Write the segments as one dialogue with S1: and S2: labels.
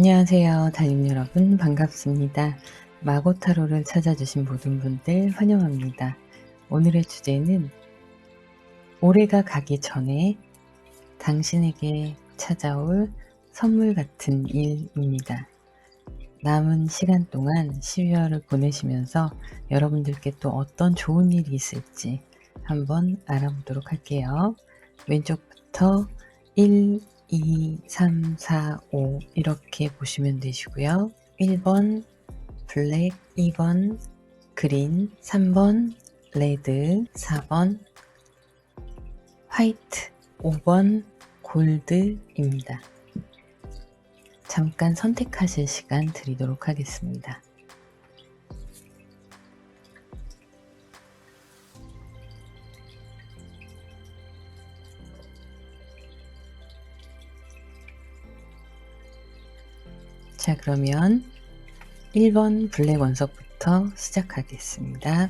S1: 안녕하세요. 달님 여러분 반갑습니다. 마고타로를 찾아주신 모든 분들 환영합니다. 오늘의 주제는 올해가 가기 전에 당신에게 찾아올 선물 같은 일입니다. 남은 시간 동안 12월을 보내시면서 여러분들께 또 어떤 좋은 일이 있을지 한번 알아보도록 할게요. 왼쪽부터 1, 2, 3, 4, 5 이렇게 보시면 되시고요. 1번 블랙, 2번 그린, 3번 레드, 4번 화이트, 5번 골드입니다. 잠깐 선택하실 시간 드리도록 하겠습니다. 자, 그러면 1번 블랙 원석부터 시작하겠습니다.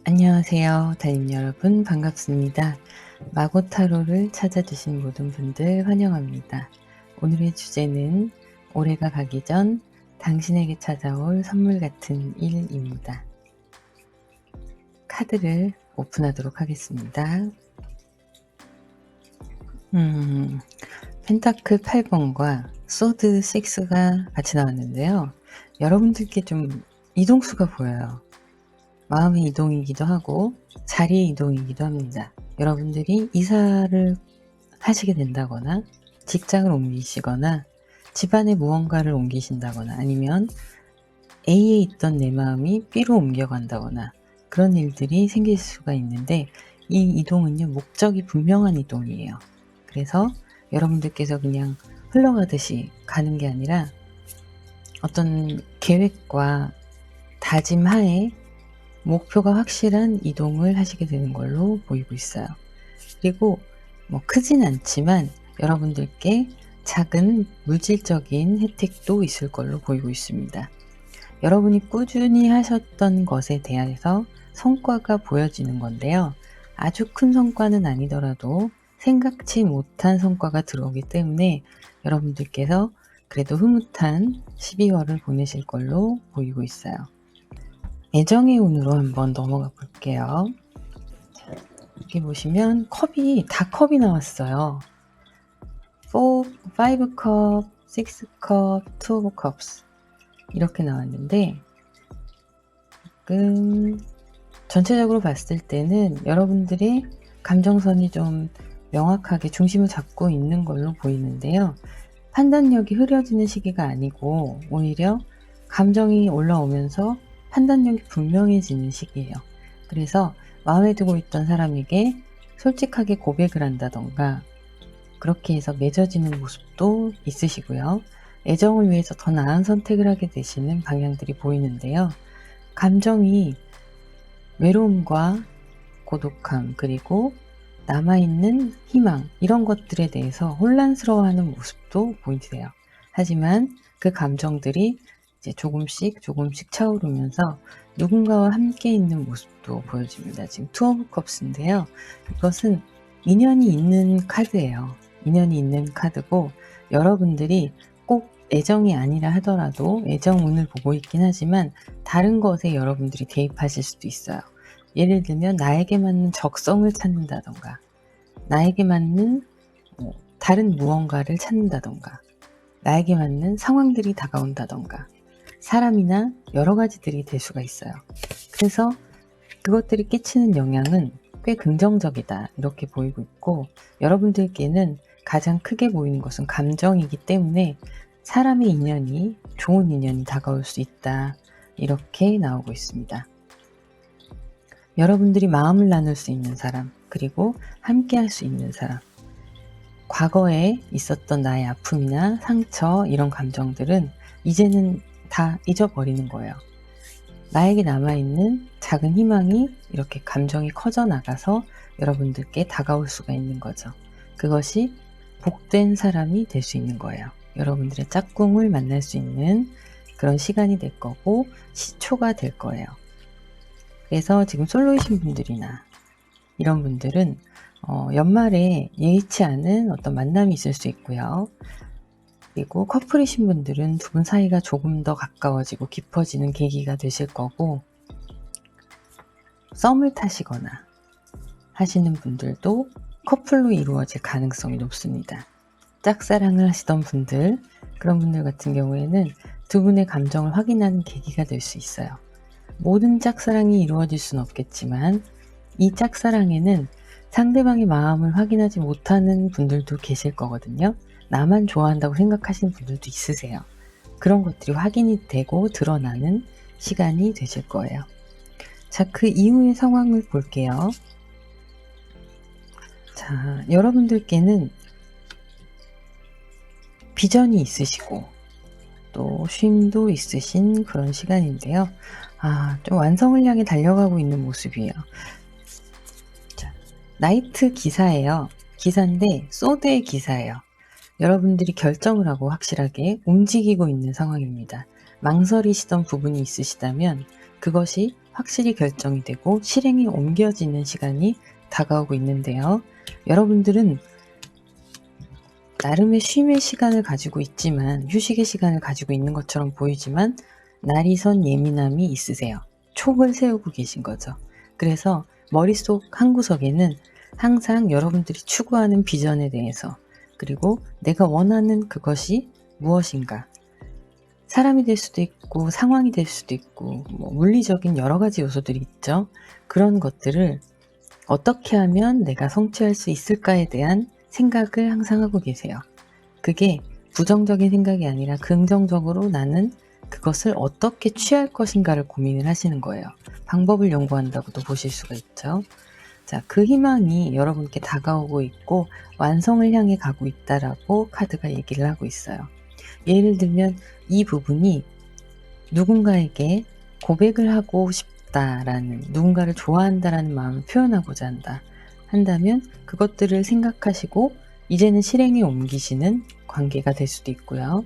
S1: 안녕하세요. 달님 여러분 반갑습니다. 마고타로를 찾아주신 모든 분들 환영합니다. 오늘의 주제는 올해가 가기 전 당신에게 찾아올 선물 같은 일입니다. 카드를 오픈하도록 하겠습니다. 펜타클 8번과 소드 6가 같이 나왔는데요. 여러분들께 좀 이동수가 보여요. 마음의 이동이기도 하고 자리의 이동이기도 합니다. 여러분들이 이사를 하시게 된다거나 직장을 옮기시거나 집안에 무언가를 옮기신다거나 아니면 A에 있던 내 마음이 B로 옮겨간다거나 그런 일들이 생길 수가 있는데 이 이동은요, 목적이 분명한 이동이에요. 그래서 여러분들께서 그냥 흘러가듯이 가는 게 아니라 어떤 계획과 다짐하에 목표가 확실한 이동을 하시게 되는 걸로 보이고 있어요. 그리고 크진 않지만 여러분들께 작은 물질적인 혜택도 있을 걸로 보이고 있습니다. 여러분이 꾸준히 하셨던 것에 대해서 성과가 보여지는 건데요. 아주 큰 성과는 아니더라도 생각지 못한 성과가 들어오기 때문에 여러분들께서 그래도 흐뭇한 12월을 보내실 걸로 보이고 있어요. 애정의 운으로 한번 넘어가 볼게요. 여기 보시면 다 컵이 나왔어요. 5컵, 6컵, 2 of cups 이렇게 나왔는데 지금 전체적으로 봤을 때는 여러분들의 감정선이 좀 명확하게 중심을 잡고 있는 걸로 보이는데요. 판단력이 흐려지는 시기가 아니고 오히려 감정이 올라오면서 판단력이 분명해지는 시기예요. 그래서 마음에 두고 있던 사람에게 솔직하게 고백을 한다던가 그렇게 해서 맺어지는 모습도 있으시고요. 애정을 위해서 더 나은 선택을 하게 되시는 방향들이 보이는데요. 감정이 외로움과 고독함 그리고 남아있는 희망 이런 것들에 대해서 혼란스러워하는 모습도 보이세요. 하지만 그 감정들이 이제 조금씩 차오르면서 누군가와 함께 있는 모습도 보여집니다. 지금 2 of cups인데요. 이것은 인연이 있는 카드예요. 인연이 있는 카드고 여러분들이 꼭 애정이 아니라 하더라도 애정운을 보고 있긴 하지만 다른 것에 여러분들이 대입하실 수도 있어요. 예를 들면 나에게 맞는 적성을 찾는다던가 나에게 맞는 다른 무언가를 찾는다던가 나에게 맞는 상황들이 다가온다던가 사람이나 여러 가지들이 될 수가 있어요. 그래서 그것들이 끼치는 영향은 꽤 긍정적이다 이렇게 보이고 있고 여러분들께는 가장 크게 보이는 것은 감정이기 때문에 사람의 인연이 좋은 인연이 다가올 수 있다 이렇게 나오고 있습니다. 여러분들이 마음을 나눌 수 있는 사람 그리고 함께 할 수 있는 사람 과거에 있었던 나의 아픔이나 상처 이런 감정들은 이제는 다 잊어버리는 거예요. 나에게 남아있는 작은 희망이 이렇게 감정이 커져 나가서 여러분들께 다가올 수가 있는 거죠. 그것이 복된 사람이 될 수 있는 거예요. 여러분들의 짝꿍을 만날 수 있는 그런 시간이 될 거고 시초가 될 거예요. 그래서 지금 솔로이신 분들이나 이런 분들은 연말에 예의치 않은 어떤 만남이 있을 수 있고요. 그리고 커플이신 분들은 두 분 사이가 조금 더 가까워지고 깊어지는 계기가 되실 거고, 썸을 타시거나 하시는 분들도 커플로 이루어질 가능성이 높습니다. 짝사랑을 하시던 분들, 그런 분들 같은 경우에는 두 분의 감정을 확인하는 계기가 될 수 있어요. 모든 짝사랑이 이루어질 수는 없겠지만 이 짝사랑에는 상대방의 마음을 확인하지 못하는 분들도 계실 거거든요. 나만 좋아한다고 생각하시는 분들도 있으세요. 그런 것들이 확인이 되고 드러나는 시간이 되실 거예요. 자, 그 이후의 상황을 볼게요. 자, 여러분들께는 비전이 있으시고 또 쉼도 있으신 그런 시간인데요. 좀 완성을 향해 달려가고 있는 모습이에요. 자, 나이트 기사예요. 기사인데 소드의 기사예요. 여러분들이 결정을 하고 확실하게 움직이고 있는 상황입니다. 망설이시던 부분이 있으시다면 그것이 확실히 결정이 되고 실행에 옮겨지는 시간이 다가오고 있는데요. 여러분들은 나름의 쉼의 시간을 가지고 있지만, 휴식의 시간을 가지고 있는 것처럼 보이지만 날이선 예민함이 있으세요. 촉을 세우고 계신 거죠. 그래서 머릿속 한구석에는 항상 여러분들이 추구하는 비전에 대해서, 그리고 내가 원하는 그것이 무엇인가, 사람이 될 수도 있고 상황이 될 수도 있고 물리적인 여러 가지 요소들이 있죠. 그런 것들을 어떻게 하면 내가 성취할 수 있을까에 대한 생각을 항상 하고 계세요. 그게 부정적인 생각이 아니라 긍정적으로 나는 그것을 어떻게 취할 것인가를 고민을 하시는 거예요. 방법을 연구한다고도 보실 수가 있죠. 자, 그 희망이 여러분께 다가오고 있고 완성을 향해 가고 있다라고 카드가 얘기를 하고 있어요. 예를 들면 이 부분이 누군가에게 고백을 하고 싶다라는, 누군가를 좋아한다라는 마음을 표현하고자 한다면 그것들을 생각하시고 이제는 실행에 옮기시는 관계가 될 수도 있고요.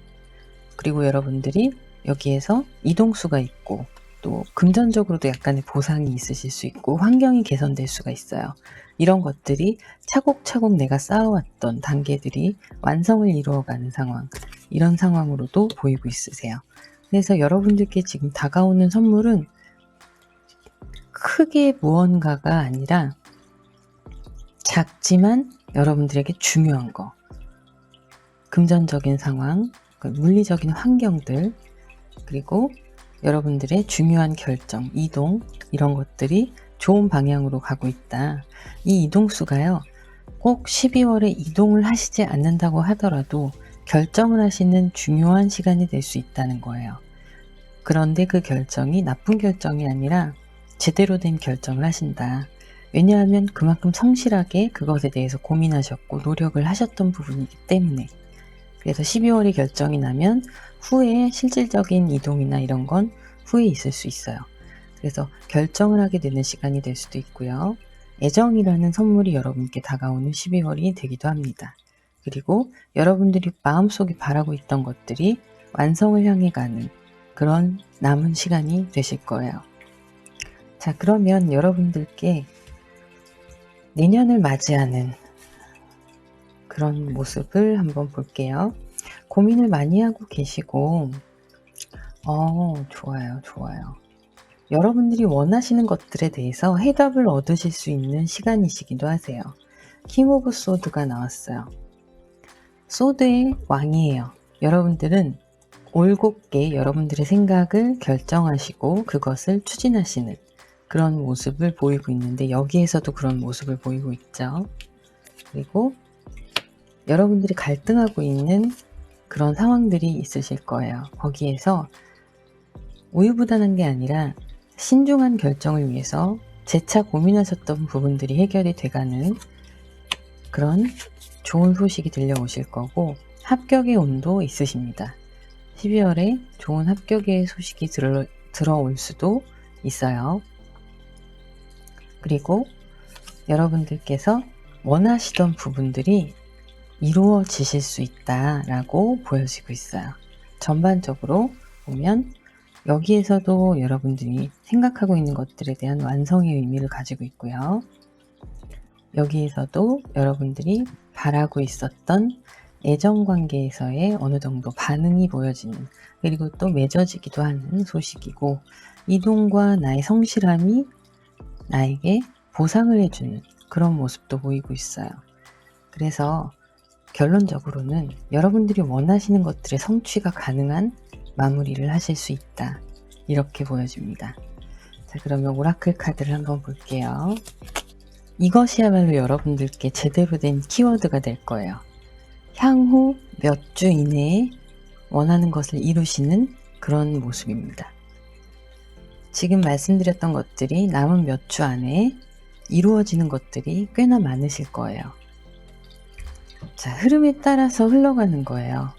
S1: 그리고 여러분들이 여기에서 이동수가 있고 또 금전적으로도 약간의 보상이 있으실 수 있고 환경이 개선될 수가 있어요. 이런 것들이 차곡차곡 내가 쌓아왔던 단계들이 완성을 이루어가는 상황, 이런 상황으로도 보이고 있으세요. 그래서 여러분들께 지금 다가오는 선물은 크게 무언가가 아니라 작지만 여러분들에게 중요한 거, 금전적인 상황, 물리적인 환경들, 그리고 여러분들의 중요한 결정, 이동, 이런 것들이 좋은 방향으로 가고 있다. 이 이동수가요, 꼭 12월에 이동을 하시지 않는다고 하더라도 결정을 하시는 중요한 시간이 될 수 있다는 거예요. 그런데 그 결정이 나쁜 결정이 아니라 제대로 된 결정을 하신다. 왜냐하면 그만큼 성실하게 그것에 대해서 고민하셨고 노력을 하셨던 부분이기 때문에. 그래서 12월에 결정이 나면 후에 실질적인 이동이나 이런 건 후에 있을 수 있어요. 그래서 결정을 하게 되는 시간이 될 수도 있고요. 애정이라는 선물이 여러분께 다가오는 12월이 되기도 합니다. 그리고 여러분들이 마음속에 바라고 있던 것들이 완성을 향해 가는 그런 남은 시간이 되실 거예요. 자, 그러면 여러분들께 내년을 맞이하는 그런 모습을 한번 볼게요. 고민을 많이 하고 계시고, 좋아요. 여러분들이 원하시는 것들에 대해서 해답을 얻으실 수 있는 시간이시기도 하세요. 킹 오브 소드가 나왔어요. 소드의 왕이에요. 여러분들은 올곧게 여러분들의 생각을 결정하시고 그것을 추진하시는 그런 모습을 보이고 있는데, 여기에서도 그런 모습을 보이고 있죠. 그리고 여러분들이 갈등하고 있는 그런 상황들이 있으실 거예요. 거기에서 우유부단한 게 아니라 신중한 결정을 위해서 재차 고민하셨던 부분들이 해결이 돼가는 그런 좋은 소식이 들려오실 거고, 합격의 운도 있으십니다. 12월에 좋은 합격의 소식이 들어올 수도 있어요. 그리고 여러분들께서 원하시던 부분들이 이루어지실 수 있다라고 보여지고 있어요. 전반적으로 보면 여기에서도 여러분들이 생각하고 있는 것들에 대한 완성의 의미를 가지고 있고요. 여기에서도 여러분들이 바라고 있었던 애정 관계에서의 어느 정도 반응이 보여지는, 그리고 또 맺어지기도 하는 소식이고, 이동과 나의 성실함이 나에게 보상을 해주는 그런 모습도 보이고 있어요. 그래서 결론적으로는 여러분들이 원하시는 것들의 성취가 가능한 마무리를 하실 수 있다, 이렇게 보여집니다. 자, 그러면 오라클 카드를 한번 볼게요. 이것이야말로 여러분들께 제대로 된 키워드가 될 거예요. 향후 몇 주 이내에 원하는 것을 이루시는 그런 모습입니다. 지금 말씀드렸던 것들이 남은 몇 주 안에 이루어지는 것들이 꽤나 많으실 거예요. 자, 흐름에 따라서 흘러가는 거예요.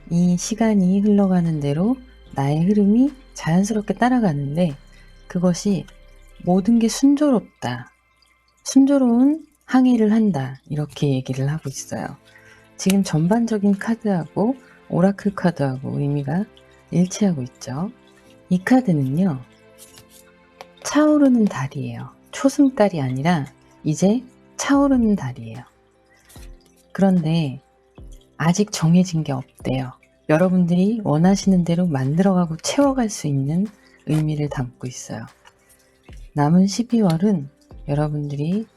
S1: 이 시간이 흘러가는 대로 나의 흐름이 자연스럽게 따라가는데, 그것이 모든 게 순조롭다, 순조로운 항해를 한다, 이렇게 얘기를 하고 있어요. 지금 전반적인 카드하고 오라클 카드하고 의미가 일치하고 있죠. 이 카드는요, 차오르는 달이에요. 초승달이 아니라 이제 차오르는 달이에요. 그런데 아직 정해진 게 없대요. 여러분들이 원하시는 대로 만들어가고 채워갈 수 있는 의미를 담고 있어요. 남은 12월은 여러분들이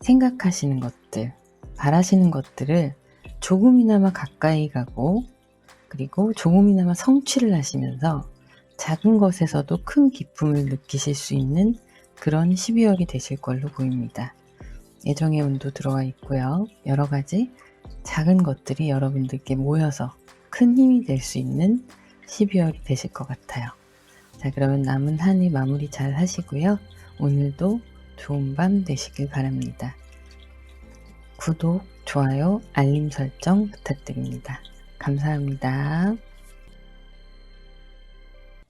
S1: 생각하시는 것들, 바라시는 것들을 조금이나마 가까이 가고, 그리고 조금이나마 성취를 하시면서 작은 것에서도 큰 기쁨을 느끼실 수 있는 그런 12월이 되실 걸로 보입니다. 애정의 운도 들어와 있고요. 여러 가지 작은 것들이 여러분들께 모여서 큰 힘이 될 수 있는 12월이 되실 것 같아요. 자, 그러면 남은 한 해 마무리 잘 하시고요. 오늘도 좋은 밤 되시길 바랍니다. 구독, 좋아요, 알림 설정 부탁드립니다. 감사합니다.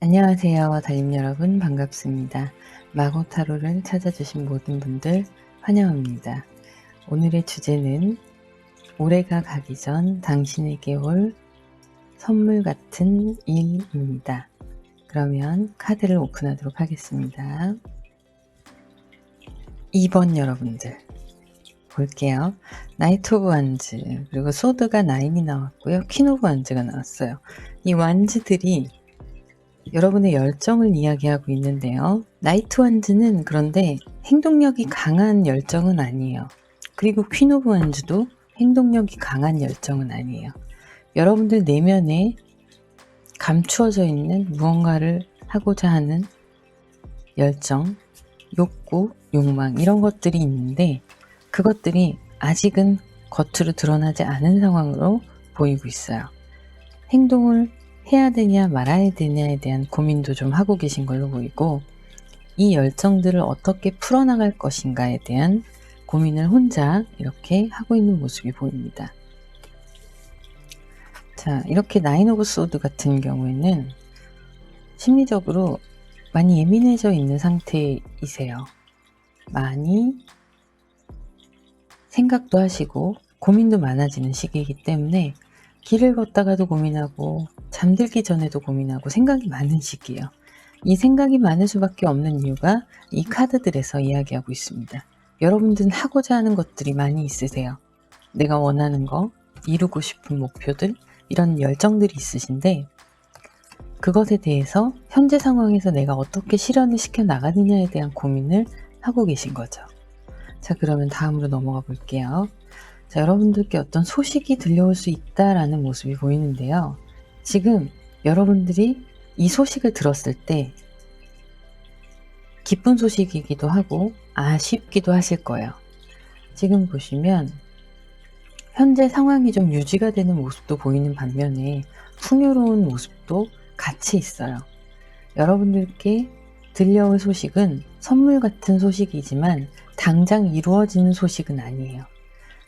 S1: 안녕하세요, 달님 여러분, 반갑습니다. 마고타로를 찾아주신 모든 분들 환영합니다. 오늘의 주제는 올해가 가기 전 당신에게 올 선물 같은 일입니다. 그러면 카드를 오픈하도록 하겠습니다. 2번 여러분들 볼게요. 나이트 오브 완즈, 그리고 소드가 9이 나왔고요. 퀸 오브 완즈가 나왔어요. 이 완즈들이 여러분의 열정을 이야기하고 있는데요. 나이트 완즈는 그런데 행동력이 강한 열정은 아니에요. 그리고 퀸 오브 완즈도 행동력이 강한 열정은 아니에요. 여러분들 내면에 감추어져 있는 무언가를 하고자 하는 열정, 욕구, 욕망, 이런 것들이 있는데, 그것들이 아직은 겉으로 드러나지 않은 상황으로 보이고 있어요. 행동을 해야 되냐 말아야 되냐에 대한 고민도 좀 하고 계신 걸로 보이고, 이 열정들을 어떻게 풀어나갈 것인가에 대한 고민을 혼자 이렇게 하고 있는 모습이 보입니다. 자, 이렇게 나인 오브 소드 같은 경우에는 심리적으로 많이 예민해져 있는 상태이세요. 많이 생각도 하시고 고민도 많아지는 시기이기 때문에 길을 걷다가도 고민하고 잠들기 전에도 고민하고 생각이 많은 시기예요. 이 생각이 많을 수밖에 없는 이유가 이 카드들에서 이야기하고 있습니다. 여러분들은 하고자 하는 것들이 많이 있으세요. 내가 원하는 거, 이루고 싶은 목표들, 이런 열정들이 있으신데, 그것에 대해서 현재 상황에서 내가 어떻게 실현을 시켜 나가느냐에 대한 고민을 하고 계신 거죠. 자, 그러면 다음으로 넘어가 볼게요. 자, 여러분들께 어떤 소식이 들려올 수 있다라는 모습이 보이는데요. 지금 여러분들이 이 소식을 들었을 때 기쁜 소식이기도 하고 아쉽기도 하실 거예요. 지금 보시면 현재 상황이 좀 유지가 되는 모습도 보이는 반면에 풍요로운 모습도 같이 있어요. 여러분들께 들려올 소식은 선물 같은 소식이지만 당장 이루어지는 소식은 아니에요.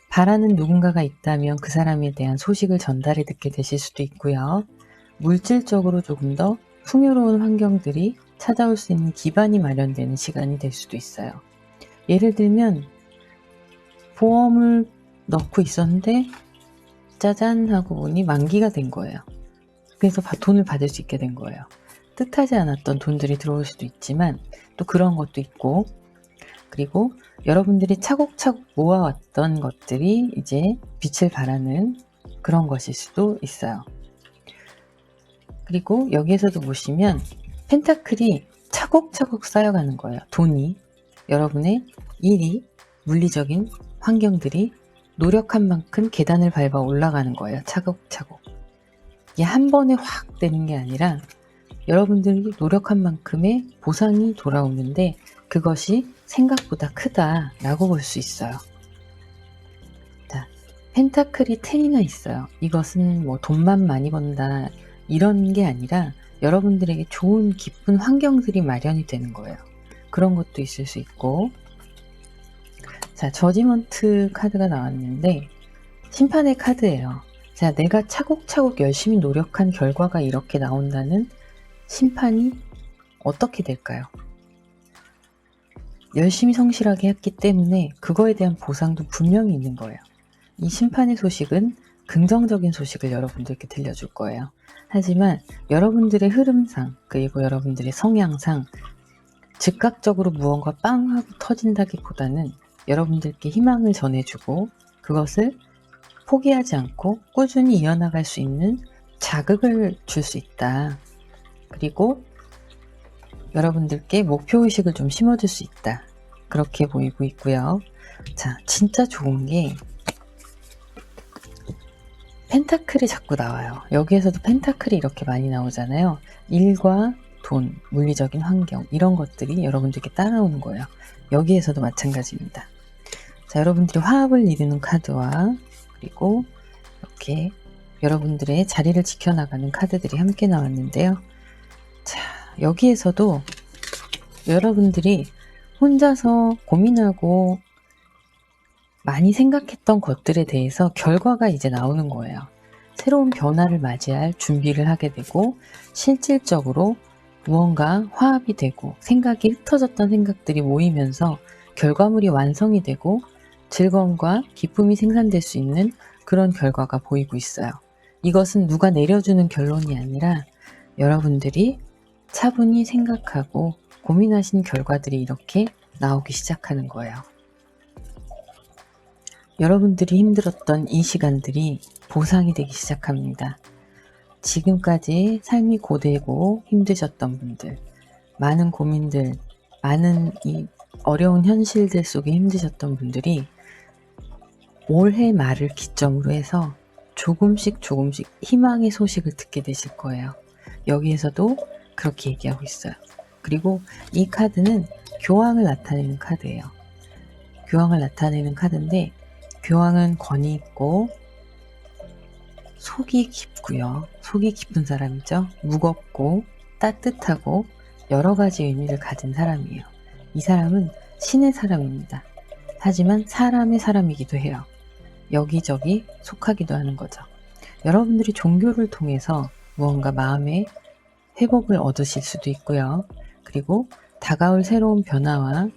S1: 바라는 누군가가 있다면 그 사람에 대한 소식을 전달해 듣게 되실 수도 있고요. 물질적으로 조금 더 풍요로운 환경들이 찾아올 수 있는 기반이 마련되는 시간이 될 수도 있어요. 예를 들면 보험을 넣고 있었는데 짜잔 하고 보니 만기가 된 거예요. 그래서 돈을 받을 수 있게 된 거예요. 뜻하지 않았던 돈들이 들어올 수도 있지만 또 그런 것도 있고, 그리고 여러분들이 차곡차곡 모아왔던 것들이 이제 빛을 발하는 그런 것일 수도 있어요. 그리고 여기에서도 보시면 펜타클이 차곡차곡 쌓여가는 거예요. 돈이, 여러분의 일이, 물리적인 환경들이 노력한 만큼 계단을 밟아 올라가는 거예요. 차곡차곡. 이게 한 번에 확 되는 게 아니라 여러분들이 노력한 만큼의 보상이 돌아오는데 그것이 생각보다 크다라고 볼 수 있어요. 자, 펜타클이 10이나 있어요. 이것은 뭐 돈만 많이 번다 이런 게 아니라 여러분들에게 좋은 기쁜 환경들이 마련이 되는 거예요. 그런 것도 있을 수 있고, 자, 저지먼트 카드가 나왔는데 심판의 카드예요. 자, 내가 차곡차곡 열심히 노력한 결과가 이렇게 나온다는 심판이 어떻게 될까요? 열심히 성실하게 했기 때문에 그거에 대한 보상도 분명히 있는 거예요. 이 심판의 소식은 긍정적인 소식을 여러분들께 들려줄 거예요. 하지만 여러분들의 흐름상 그리고 여러분들의 성향상 즉각적으로 무언가 빵 하고 터진다기보다는 여러분들께 희망을 전해주고 그것을 포기하지 않고 꾸준히 이어나갈 수 있는 자극을 줄 수 있다. 그리고 여러분들께 목표의식을 좀 심어줄 수 있다. 그렇게 보이고 있고요. 자, 진짜 좋은 게 펜타클이 자꾸 나와요. 여기에서도 펜타클이 이렇게 많이 나오잖아요. 일과 돈, 물리적인 환경 이런 것들이 여러분들께 따라오는 거예요. 여기에서도 마찬가지입니다. 자, 여러분들이 화합을 이루는 카드와 그리고 이렇게 여러분들의 자리를 지켜나가는 카드들이 함께 나왔는데요. 자, 여기에서도 여러분들이 혼자서 고민하고 많이 생각했던 것들에 대해서 결과가 이제 나오는 거예요. 새로운 변화를 맞이할 준비를 하게 되고 실질적으로 무언가 화합이 되고 생각이 흩어졌던 생각들이 모이면서 결과물이 완성이 되고 즐거움과 기쁨이 생산될 수 있는 그런 결과가 보이고 있어요. 이것은 누가 내려주는 결론이 아니라 여러분들이 차분히 생각하고 고민하신 결과들이 이렇게 나오기 시작하는 거예요. 여러분들이 힘들었던 이 시간들이 보상이 되기 시작합니다. 지금까지 삶이 고되고 힘드셨던 분들, 많은 고민들, 많은 이 어려운 현실들 속에 힘드셨던 분들이 올해 말을 기점으로 해서 조금씩 희망의 소식을 듣게 되실 거예요. 여기에서도 그렇게 얘기하고 있어요. 그리고 이 카드는 교황을 나타내는 카드예요. 교황을 나타내는 카드인데 교황은 권위 있고 속이 깊고요. 속이 깊은 사람이죠. 무겁고 따뜻하고 여러 가지 의미를 가진 사람이에요. 이 사람은 신의 사람입니다. 하지만 사람의 사람이기도 해요. 여기저기 속하기도 하는 거죠. 여러분들이 종교를 통해서 무언가 마음의 회복을 얻으실 수도 있고요. 그리고 다가올 새로운 변화와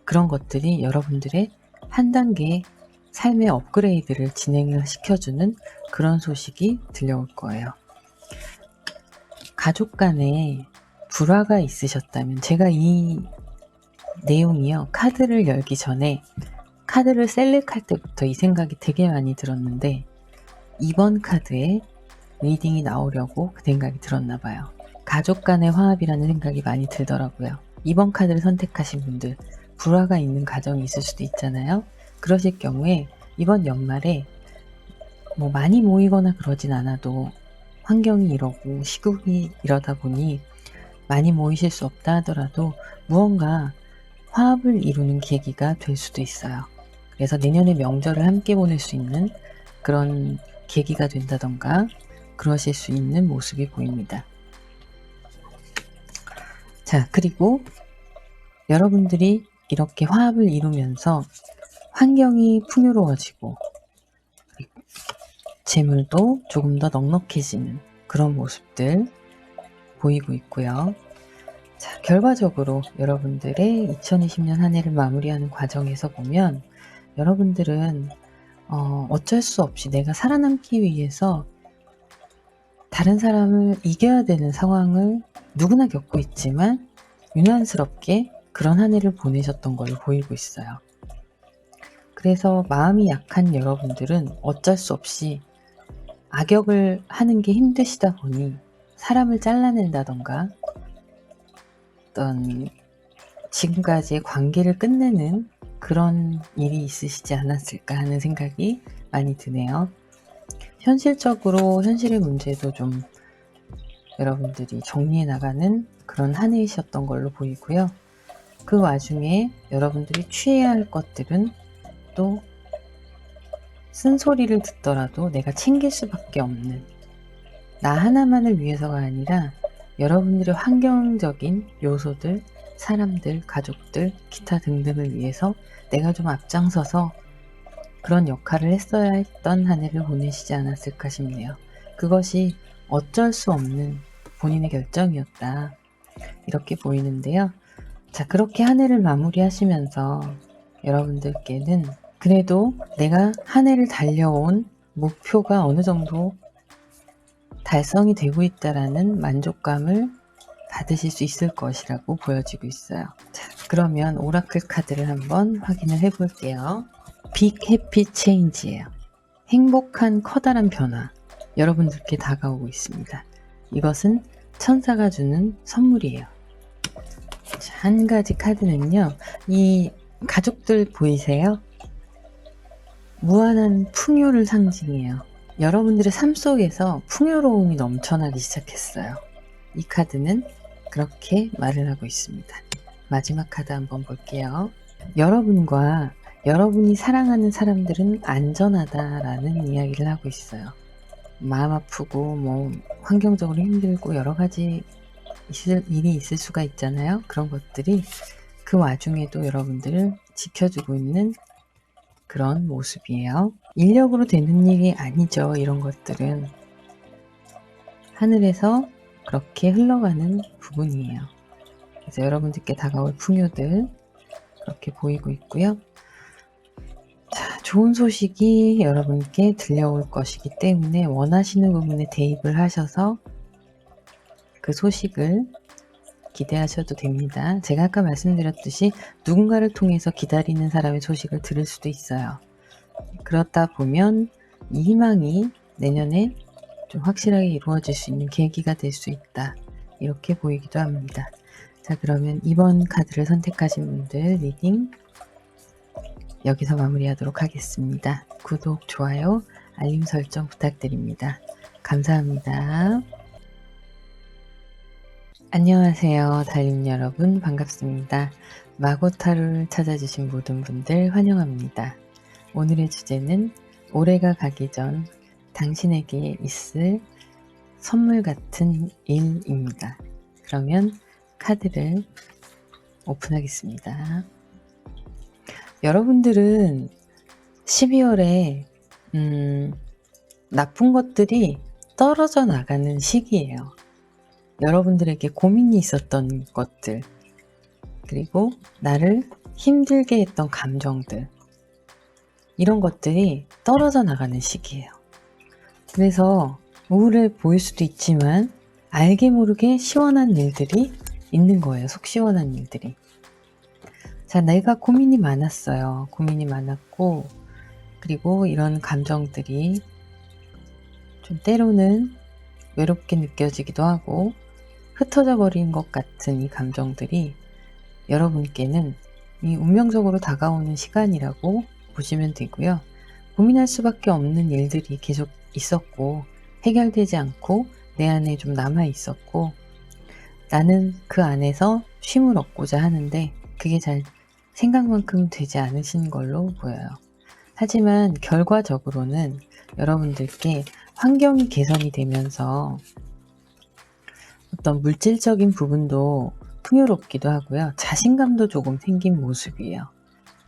S1: 그런 것들이 여러분들의 한 단계 삶의 업그레이드를 진행을 시켜주는 그런 소식이 들려올 거예요. 가족 간에 불화가 있으셨다면 제가 이 내용이요. 카드를 열기 전에 카드를 셀렉할 때부터 이 생각이 되게 많이 들었는데 이번 카드에 리딩이 나오려고 그 생각이 들었나 봐요. 가족 간의 화합이라는 생각이 많이 들더라고요. 이번 카드를 선택하신 분들 불화가 있는 가정이 있을 수도 있잖아요. 그러실 경우에 이번 연말에 뭐 많이 모이거나 그러진 않아도 환경이 이러고 시국이 이러다 보니 많이 모이실 수 없다 하더라도 무언가 화합을 이루는 계기가 될 수도 있어요. 그래서 내년에 명절을 함께 보낼 수 있는 그런 계기가 된다던가 그러실 수 있는 모습이 보입니다. 자, 그리고 여러분들이 이렇게 화합을 이루면서 환경이 풍요로워지고 재물도 조금 더 넉넉해지는 그런 모습들 보이고 있고요. 자, 결과적으로 여러분들의 2020년 한 해를 마무리하는 과정에서 보면 여러분들은 어쩔 수 없이 내가 살아남기 위해서 다른 사람을 이겨야 되는 상황을 누구나 겪고 있지만 유난스럽게 그런 한 해를 보내셨던 걸로 보이고 있어요. 그래서 마음이 약한 여러분들은 어쩔 수 없이 악역을 하는 게 힘드시다 보니 사람을 잘라낸다던가 어떤 지금까지의 관계를 끝내는 그런 일이 있으시지 않았을까 하는 생각이 많이 드네요. 현실적으로 현실의 문제도 좀 여러분들이 정리해 나가는 그런 한 해이셨던 걸로 보이고요. 그 와중에 여러분들이 취해야 할 것들은 또 쓴소리를 듣더라도 내가 챙길 수밖에 없는, 나 하나만을 위해서가 아니라 여러분들의 환경적인 요소들, 사람들, 가족들, 기타 등등을 위해서 내가 좀 앞장서서 그런 역할을 했어야 했던 한 해를 보내시지 않았을까 싶네요. 그것이 어쩔 수 없는 본인의 결정이었다, 이렇게 보이는데요. 자, 그렇게 한 해를 마무리하시면서 여러분들께는 그래도 내가 한 해를 달려온 목표가 어느 정도 달성이 되고 있다라는 만족감을 받으실 수 있을 것이라고 보여지고 있어요. 자, 그러면 오라클 카드를 한번 확인을 해볼게요. 빅 해피 체인지예요. 행복한 커다란 변화, 여러분들께 다가오고 있습니다. 이것은 천사가 주는 선물이에요. 자, 한 가지 카드는요, 이 가족들 보이세요? 무한한 풍요를 상징해요. 여러분들의 삶 속에서 풍요로움이 넘쳐나기 시작했어요. 이 카드는 그렇게 말을 하고 있습니다. 마지막 카드 한번 볼게요. 여러분과 여러분이 사랑하는 사람들은 안전하다라는 이야기를 하고 있어요. 마음 아프고 환경적으로 힘들고 여러 가지 일이 있을 수가 있잖아요. 그런 것들이 그 와중에도 여러분들을 지켜주고 있는 그런 모습이에요. 인력으로 되는 일이 아니죠. 이런 것들은 하늘에서 그렇게 흘러가는 부분이에요. 그래서 여러분들께 다가올 풍요들 그렇게 보이고 있고요. 자, 좋은 소식이 여러분께 들려올 것이기 때문에 원하시는 부분에 대입을 하셔서 그 소식을 기대하셔도 됩니다. 제가 아까 말씀드렸듯이 누군가를 통해서 기다리는 사람의 소식을 들을 수도 있어요. 그렇다 보면 이 희망이 내년에 좀 확실하게 이루어질 수 있는 계기가 될 수 있다, 이렇게 보이기도 합니다. 자, 그러면 이번 카드를 선택하신 분들 리딩 여기서 마무리하도록 하겠습니다. 구독, 좋아요, 알림 설정 부탁드립니다. 감사합니다. 안녕하세요, 달님 여러분, 반갑습니다. 마고타로를 찾아주신 모든 분들 환영합니다. 오늘의 주제는 올해가 가기 전 당신에게 있을 선물 같은 일입니다. 그러면 카드를 오픈하겠습니다. 여러분들은 12월에 나쁜 것들이 떨어져 나가는 시기예요. 여러분들에게 고민이 있었던 것들, 그리고 나를 힘들게 했던 감정들, 이런 것들이 떨어져 나가는 시기예요. 그래서 우울해 보일 수도 있지만 알게 모르게 시원한 일들이 있는 거예요. 속 시원한 일들이. 자, 내가 고민이 많았어요. 고민이 많았고, 그리고 이런 감정들이 좀 때로는 외롭게 느껴지기도 하고 흩어져 버린 것 같은 이 감정들이 여러분께는 이 운명적으로 다가오는 시간이라고 보시면 되고요. 고민할 수밖에 없는 일들이 계속 있었고 해결되지 않고 내 안에 좀 남아 있었고 나는 그 안에서 쉼을 얻고자 하는데 그게 잘 생각만큼 되지 않으신 걸로 보여요. 하지만 결과적으로는 여러분들께 환경이 개선이 되면서 어떤 물질적인 부분도 풍요롭기도 하고요. 자신감도 조금 생긴 모습이에요.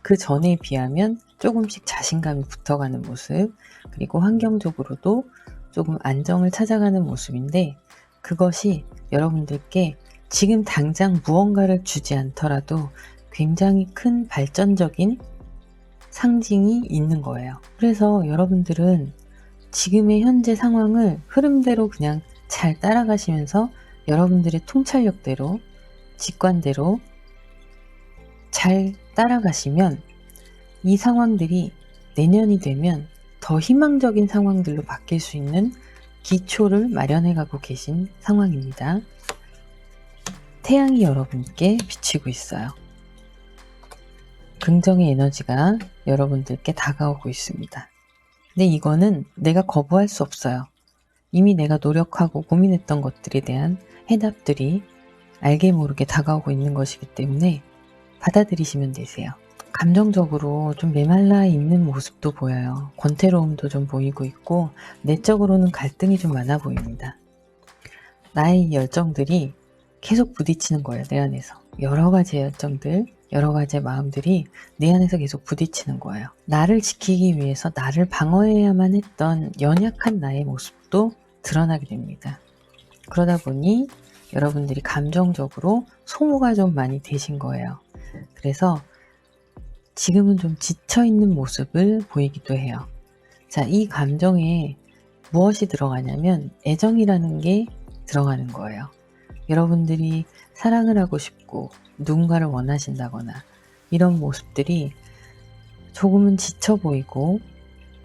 S1: 그 전에 비하면 조금씩 자신감이 붙어가는 모습, 그리고 환경적으로도 조금 안정을 찾아가는 모습인데 그것이 여러분들께 지금 당장 무언가를 주지 않더라도 굉장히 큰 발전적인 상징이 있는 거예요. 그래서 여러분들은 지금의 현재 상황을 흐름대로 그냥 잘 따라가시면서 여러분들의 통찰력대로, 직관대로 잘 따라가시면 이 상황들이 내년이 되면 더 희망적인 상황들로 바뀔 수 있는 기초를 마련해가고 계신 상황입니다. 태양이 여러분께 비치고 있어요. 긍정의 에너지가 여러분들께 다가오고 있습니다. 근데 이거는 내가 거부할 수 없어요. 이미 내가 노력하고 고민했던 것들에 대한 해답들이 알게 모르게 다가오고 있는 것이기 때문에 받아들이시면 되세요. 감정적으로 좀 메말라 있는 모습도 보여요. 권태로움도 좀 보이고 있고 내적으로는 갈등이 좀 많아 보입니다. 나의 열정들이 계속 부딪히는 거예요. 내 안에서. 여러 가지 열정들, 여러 가지 마음들이 내 안에서 계속 부딪히는 거예요. 나를 지키기 위해서 나를 방어해야만 했던 연약한 나의 모습도 드러나게 됩니다. 그러다 보니 여러분들이 감정적으로 소모가 좀 많이 되신 거예요. 그래서 지금은 좀 지쳐있는 모습을 보이기도 해요. 자, 이 감정에 무엇이 들어가냐면 애정이라는 게 들어가는 거예요. 여러분들이 사랑을 하고 싶고 누군가를 원하신다거나 이런 모습들이 조금은 지쳐 보이고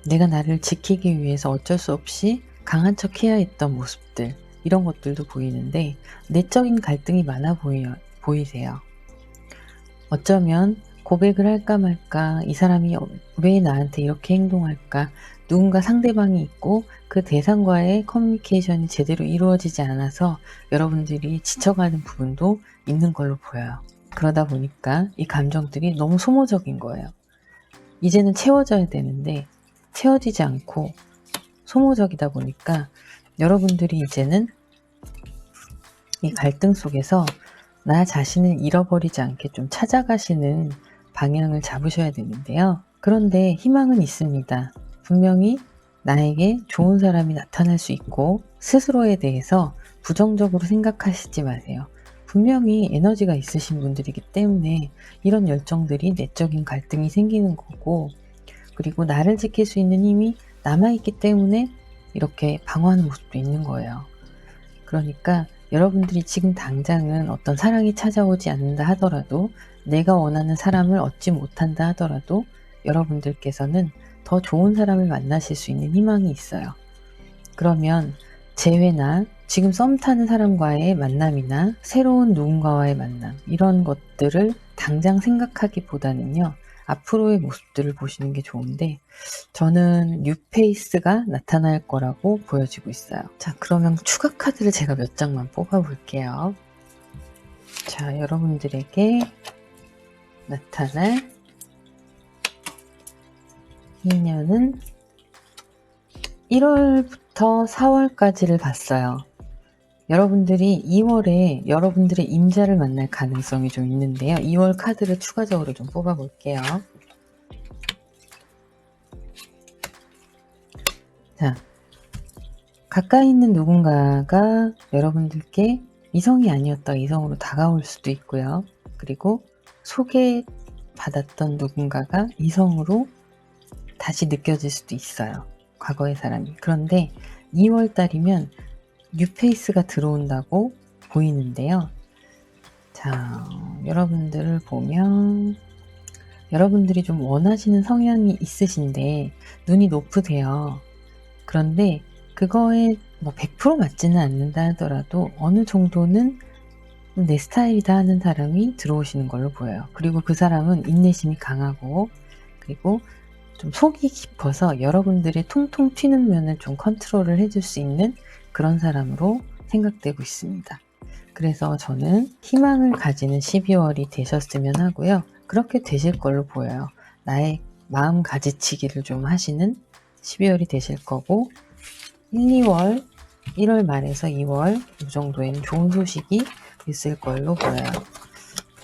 S1: 내가 나를 지키기 위해서 어쩔 수 없이 강한 척 해야 했던 모습들, 이런 것들도 보이는데 내적인 갈등이 많아 보이세요. 어쩌면 고백을 할까 말까, 이 사람이 왜 나한테 이렇게 행동할까, 누군가 상대방이 있고 그 대상과의 커뮤니케이션이 제대로 이루어지지 않아서 여러분들이 지쳐가는 부분도 있는 걸로 보여요. 그러다 보니까 이 감정들이 너무 소모적인 거예요. 이제는 채워져야 되는데 채워지지 않고 소모적이다 보니까 여러분들이 이제는 이 갈등 속에서 나 자신을 잃어버리지 않게 좀 찾아가시는 방향을 잡으셔야 되는데요. 그런데 희망은 있습니다. 분명히 나에게 좋은 사람이 나타날 수 있고 스스로에 대해서 부정적으로 생각하시지 마세요. 분명히 에너지가 있으신 분들이기 때문에 이런 열정들이 내적인 갈등이 생기는 거고, 그리고 나를 지킬 수 있는 힘이 남아있기 때문에 이렇게 방어하는 모습도 있는 거예요. 그러니까 여러분들이 지금 당장은 어떤 사랑이 찾아오지 않는다 하더라도, 내가 원하는 사람을 얻지 못한다 하더라도 여러분들께서는 더 좋은 사람을 만나실 수 있는 희망이 있어요. 그러면 재회나 지금 썸 타는 사람과의 만남이나 새로운 누군가와의 만남, 이런 것들을 당장 생각하기보다는요, 앞으로의 모습들을 보시는 게 좋은데, 저는 뉴페이스가 나타날 거라고 보여지고 있어요. 자, 그러면 추가 카드를 제가 몇 장만 뽑아 볼게요. 자, 여러분들에게 나타날 인연은 1월부터 4월까지를 봤어요. 여러분들이 2월에 여러분들의 임자를 만날 가능성이 좀 있는데요. 2월 카드를 추가적으로 좀 뽑아 볼게요. 자, 가까이 있는 누군가가 여러분들께 이성이 아니었다 이성으로 다가올 수도 있고요. 그리고 소개받았던 누군가가 이성으로 다시 느껴질 수도 있어요. 과거의 사람이. 그런데 2월 달이면 뉴페이스가 들어온다고 보이는데요. 자, 여러분들을 보면 여러분들이 좀 원하시는 성향이 있으신데 눈이 높으세요. 그런데 그거에 뭐 100% 맞지는 않는다 하더라도 어느 정도는 내 스타일이다 하는 사람이 들어오시는 걸로 보여요. 그리고 그 사람은 인내심이 강하고, 그리고 좀 속이 깊어서 여러분들의 통통 튀는 면을 좀 컨트롤을 해줄 수 있는 그런 사람으로 생각되고 있습니다. 그래서 저는 희망을 가지는 12월이 되셨으면 하고요. 그렇게 되실 걸로 보여요. 나의 마음 가지치기를 좀 하시는 12월이 되실 거고, 1, 2월, 1월 말에서 2월 이 정도에는 좋은 소식이 있을 걸로 보여요.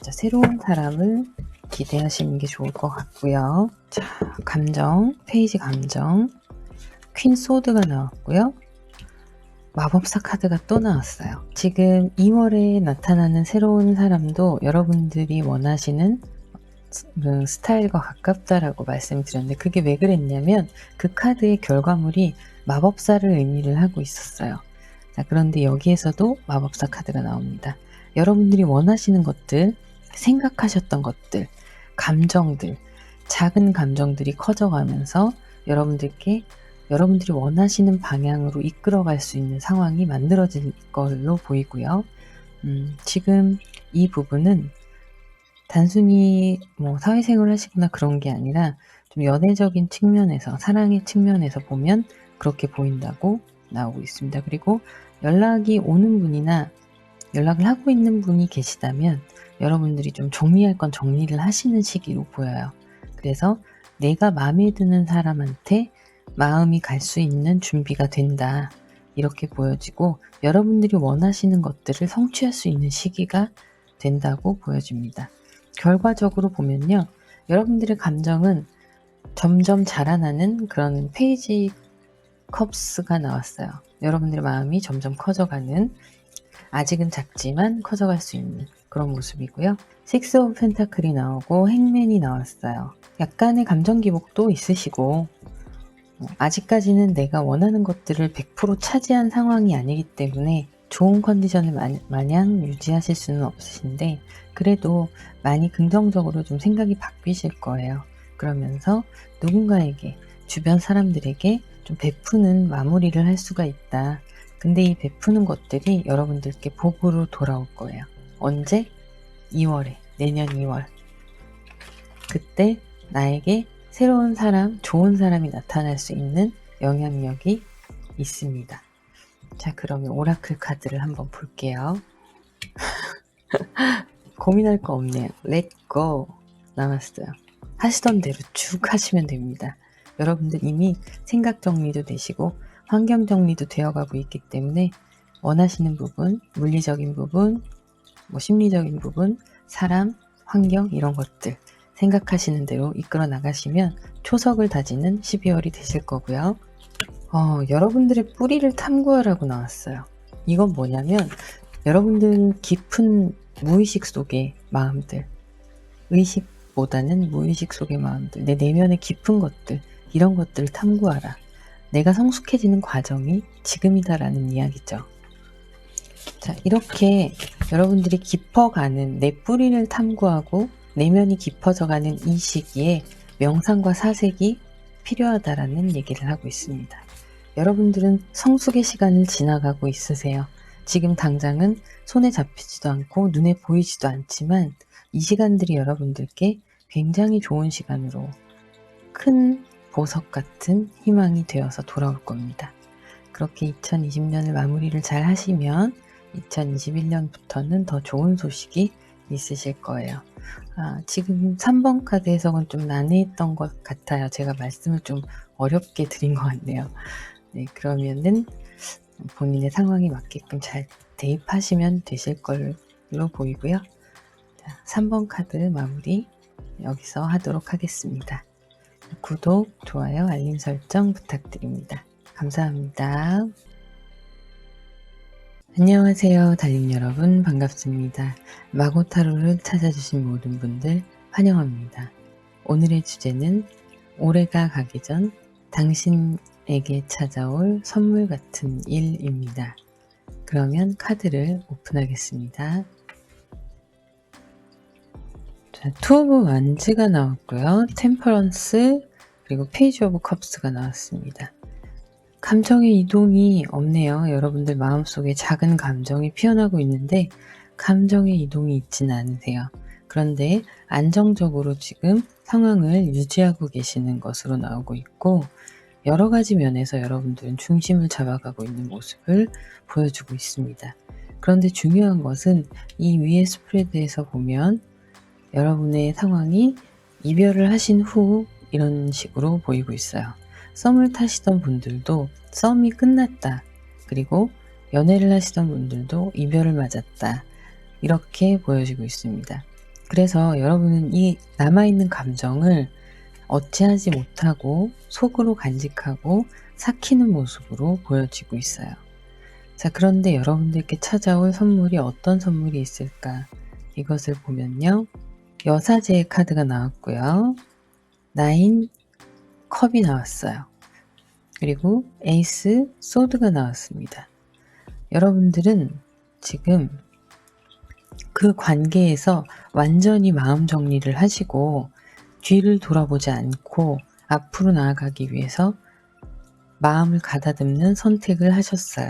S1: 자, 새로운 사람을 기대하시는 게 좋을 것 같고요. 자, 감정, 페이지 감정, 퀸 소드가 나왔고요. 마법사 카드가 또 나왔어요. 지금 2월에 나타나는 새로운 사람도 여러분들이 원하시는 그 스타일과 가깝다라고 말씀드렸는데, 그게 왜 그랬냐면 그 카드의 결과물이 마법사를 의미를 하고 있었어요. 자, 그런데 여기에서도 마법사 카드가 나옵니다. 여러분들이 원하시는 것들, 생각하셨던 것들, 감정들, 작은 감정들이 커져가면서 여러분들께 여러분들이 원하시는 방향으로 이끌어갈 수 있는 상황이 만들어질 걸로 보이고요. 지금 이 부분은 단순히 사회생활을 하시거나 그런 게 아니라 좀 연애적인 측면에서, 사랑의 측면에서 보면 그렇게 보인다고 나오고 있습니다. 그리고 연락이 오는 분이나 연락을 하고 있는 분이 계시다면 여러분들이 좀 정리할 건 정리를 하시는 시기로 보여요. 그래서 내가 마음에 드는 사람한테 마음이 갈 수 있는 준비가 된다, 이렇게 보여지고 여러분들이 원하시는 것들을 성취할 수 있는 시기가 된다고 보여집니다. 결과적으로 보면요, 여러분들의 감정은 점점 자라나는 그런 페이지 컵스가 나왔어요. 여러분들의 마음이 점점 커져가는, 아직은 작지만 커져갈 수 있는 그런 모습이고요. 식스 오브 펜타클이 나오고 행맨이 나왔어요. 약간의 감정 기복도 있으시고, 아직까지는 내가 원하는 것들을 100% 차지한 상황이 아니기 때문에 좋은 컨디션을 마냥 유지하실 수는 없으신데, 그래도 많이 긍정적으로 좀 생각이 바뀌실 거예요. 그러면서 누군가에게, 주변 사람들에게 좀 베푸는 마무리를 할 수가 있다. 근데 이 베푸는 것들이 여러분들께 복으로 돌아올 거예요. 언제? 2월에, 내년 2월. 그때 나에게 새로운 사람, 좋은 사람이 나타날 수 있는 영향력이 있습니다. 자, 그러면 오라클 카드를 한번 볼게요. 고민할 거 없네요. Let go 나왔어요. 하시던 대로 쭉 하시면 됩니다. 여러분들 이미 생각 정리도 되시고 환경 정리도 되어가고 있기 때문에 원하시는 부분, 물리적인 부분, 심리적인 부분, 사람, 환경, 이런 것들 생각하시는 대로 이끌어 나가시면 초석을 다지는 12월이 되실 거고요. 여러분들의 뿌리를 탐구하라고 나왔어요. 이건 뭐냐면 여러분들 깊은 무의식 속의 마음들, 의식보다는 무의식 속의 마음들, 내 내면의 깊은 것들, 이런 것들을 탐구하라. 내가 성숙해지는 과정이 지금이다라는 이야기죠. 자, 이렇게 여러분들이 깊어가는, 내 뿌리를 탐구하고 내면이 깊어져가는 이 시기에 명상과 사색이 필요하다라는 얘기를 하고 있습니다. 여러분들은 성숙의 시간을 지나가고 있으세요. 지금 당장은 손에 잡히지도 않고 눈에 보이지도 않지만 이 시간들이 여러분들께 굉장히 좋은 시간으로 큰 보석 같은 희망이 되어서 돌아올 겁니다. 그렇게 2020년을 마무리를 잘 하시면 2021년부터는 더 좋은 소식이 있으실 거예요. 지금 3번 카드 해석은 좀 난해했던 것 같아요. 제가 말씀을 좀 어렵게 드린 것 같네요. 네, 그러면은 본인의 상황에 맞게끔 잘 대입하시면 되실 걸로 보이고요. 자, 3번 카드 마무리 여기서 하도록 하겠습니다. 구독, 좋아요, 알림 설정 부탁드립니다. 감사합니다. 안녕하세요, 달님 여러분, 반갑습니다. 마고타로를 찾아주신 모든 분들 환영합니다. 오늘의 주제는 올해가 가기 전 당신에게 찾아올 선물 같은 일입니다. 그러면 카드를 오픈하겠습니다. 자, 투 오브 완즈가 나왔고요. 템퍼런스, 그리고 페이지 오브 컵스가 나왔습니다. 감정의 이동이 없네요. 여러분들 마음속에 작은 감정이 피어나고 있는데 감정의 이동이 있지는 않으세요. 그런데 안정적으로 지금 상황을 유지하고 계시는 것으로 나오고 있고, 여러 가지 면에서 여러분들은 중심을 잡아가고 있는 모습을 보여주고 있습니다. 그런데 중요한 것은 이 위에 스프레드에서 보면 여러분의 상황이 이별을 하신 후 이런 식으로 보이고 있어요. 썸을 타시던 분들도 썸이 끝났다, 그리고 연애를 하시던 분들도 이별을 맞았다, 이렇게 보여지고 있습니다. 그래서 여러분은 이 남아있는 감정을 어찌하지 못하고 속으로 간직하고 삭히는 모습으로 보여지고 있어요. 자, 그런데 여러분들께 찾아올 선물이 어떤 선물이 있을까? 이것을 보면요, 여사제의 카드가 나왔고요, 9 컵이 나왔어요. 그리고 에이스 소드가 나왔습니다. 여러분들은 지금 그 관계에서 완전히 마음 정리를 하시고 뒤를 돌아보지 않고 앞으로 나아가기 위해서 마음을 가다듬는 선택을 하셨어요.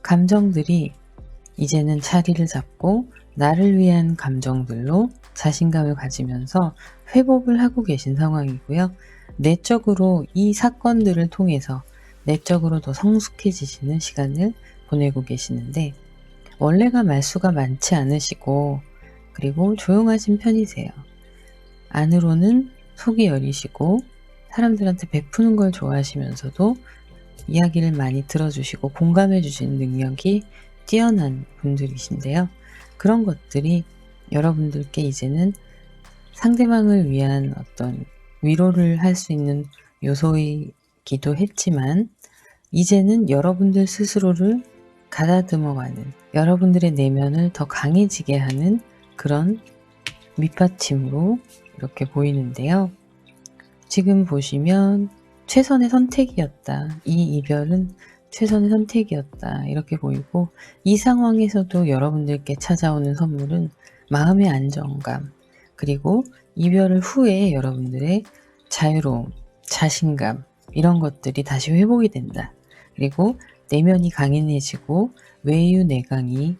S1: 감정들이 이제는 자리를 잡고 나를 위한 감정들로 자신감을 가지면서 회복을 하고 계신 상황이고요. 내적으로 이 사건들을 통해서 내적으로 더 성숙해지시는 시간을 보내고 계시는데, 원래가 말수가 많지 않으시고 그리고 조용하신 편이세요. 안으로는 속이 여리시고 사람들한테 베푸는 걸 좋아하시면서도 이야기를 많이 들어주시고 공감해 주시는 능력이 뛰어난 분들이신데요. 그런 것들이 여러분들께 이제는 상대방을 위한 어떤 위로를 할 수 있는 요소이기도 했지만, 이제는 여러분들 스스로를 가다듬어가는, 여러분들의 내면을 더 강해지게 하는 그런 밑받침으로 이렇게 보이는데요. 지금 보시면 최선의 선택이었다. 이 이별은 최선의 선택이었다. 이렇게 보이고, 이 상황에서도 여러분들께 찾아오는 선물은 마음의 안정감, 그리고 이별 후에 여러분들의 자유로움, 자신감, 이런 것들이 다시 회복이 된다. 그리고 내면이 강인해지고 외유내강이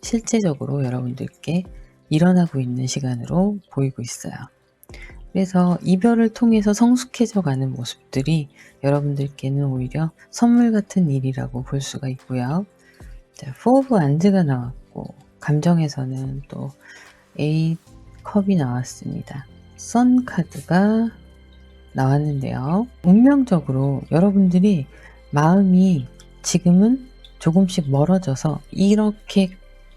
S1: 실제적으로 여러분들께 일어나고 있는 시간으로 보이고 있어요. 그래서 이별을 통해서 성숙해져 가는 모습들이 여러분들께는 오히려 선물 같은 일이라고 볼 수가 있고요. 자, 4 오브 안드가 나왔고, 감정에서는 또 8 컵이 나왔습니다. 선 카드가 나왔는데요. 운명적으로 여러분들이 마음이 지금은 조금씩 멀어져서 이렇게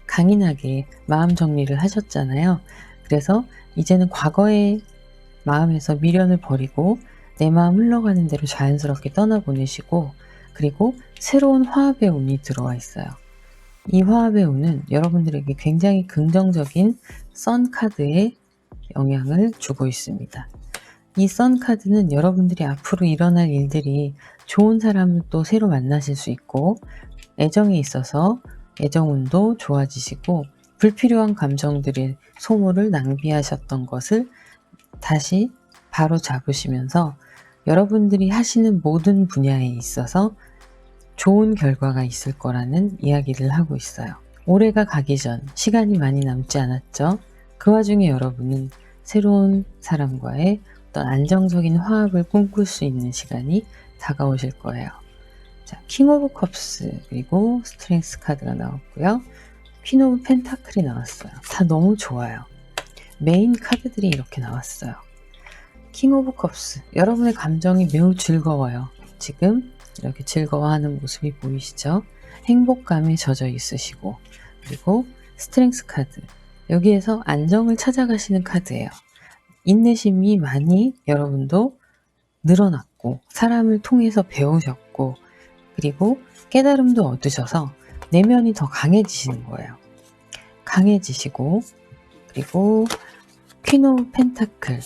S1: 강인하게 마음 정리를 하셨잖아요. 그래서 이제는 과거의 마음에서 미련을 버리고 내 마음 흘러가는 대로 자연스럽게 떠나보내시고, 그리고 새로운 화합의 운이 들어와 있어요. 이 화합의 운은 여러분들에게 굉장히 긍정적인 선 카드에 영향을 주고 있습니다. 이 선 카드는 여러분들이 앞으로 일어날 일들이 좋은 사람을 또 새로 만나실 수 있고, 애정에 있어서 애정운도 좋아지시고, 불필요한 감정들의 소모를 낭비하셨던 것을 다시 바로 잡으시면서 여러분들이 하시는 모든 분야에 있어서 좋은 결과가 있을 거라는 이야기를 하고 있어요. 올해가 가기 전 시간이 많이 남지 않았죠. 그 와중에 여러분은 새로운 사람과의 어떤 안정적인 화합을 꿈꿀 수 있는 시간이 다가오실 거예요. 자, 킹 오브 컵스, 그리고 스트렝스 카드가 나왔고요. 퀸 오브 펜타클이 나왔어요. 다 너무 좋아요. 메인 카드들이 이렇게 나왔어요. 킹 오브 컵스, 여러분의 감정이 매우 즐거워요. 지금 이렇게 즐거워하는 모습이 보이시죠? 행복감에 젖어 있으시고, 그리고 스트렝스 카드, 여기에서 안정을 찾아가시는 카드예요. 인내심이 많이 여러분도 늘어났고, 사람을 통해서 배우셨고, 그리고 깨달음도 얻으셔서 내면이 더 강해지시는 거예요. 강해지시고, 그리고 퀸 오브 펜타클,